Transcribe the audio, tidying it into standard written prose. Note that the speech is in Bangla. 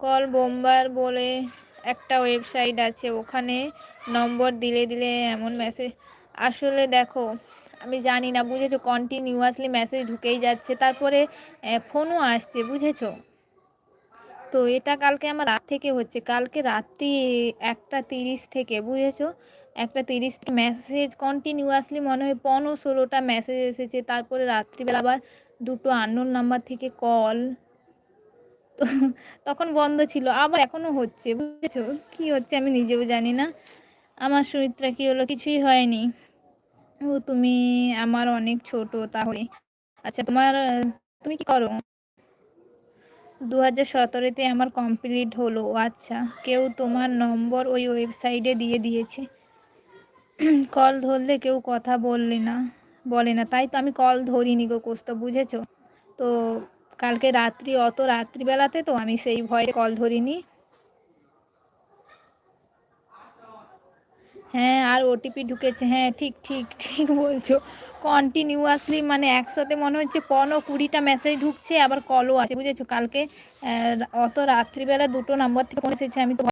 কল বোম্বার বলে একটা ওয়েবসাইট আছে, ওখানে নম্বর দিলে দিলে এমন মেসেজ। আসলে দেখো, আমি জানি না, বুঝেছো, কন্টিনিউয়াসলি মেসেজ ঢুকেই যাচ্ছে, তারপরে ফোনও আসছে, বুঝেছো। তো এটা কালকে আমার রাত থেকে হচ্ছে, কালকে রাত্রি 1:30 থেকে, বুঝেছো, 1:30 মেসেজ কন্টিনিউয়াসলি মনে হয় 15-16টা মেসেজ এসেছে। তারপরে রাত্রিবেলা আবার দুটো আননোন নাম্বার থেকে কল। তো তখন বন্ধ ছিল, আবার এখনো হচ্ছে, বুঝেছো। কি হচ্ছে আমি নিজেও জানি না। আমার সুমিত্রা কি হলো? কিছুই হয়নি। ও তুমি আমার অনেক ছোট তাহলে। আচ্ছা, তুমি কি করো? 2017-তে আমার কমপ্লিট হলো। আচ্ছা, কেউ তোমার নম্বর ওই ওয়েবসাইটে দিয়ে দিয়েছে? কল ধরলে কেউ কথা বলে না, তাই তো আমি কল ধরিনি গো কোস্ত, বুঝেছো। তো কালকে অত রাত্রিবেলাতে তো আমি সেই ভয়ে কল ধরিনি। হ্যাঁ, আর ওটিপি ঢুকেছে। হ্যাঁ, ঠিক ঠিক ঠিক বলছো। কন্টিনিউয়াসলি মানে একসাথে মনে হচ্ছে 15-20টা মেসেজ ঢুকছে, আবার কলও আছে, বুঝেছো। কালকে অত রাত্রিবেলা দুটো নাম্বার থেকে ফোন এসেছে, আমি তো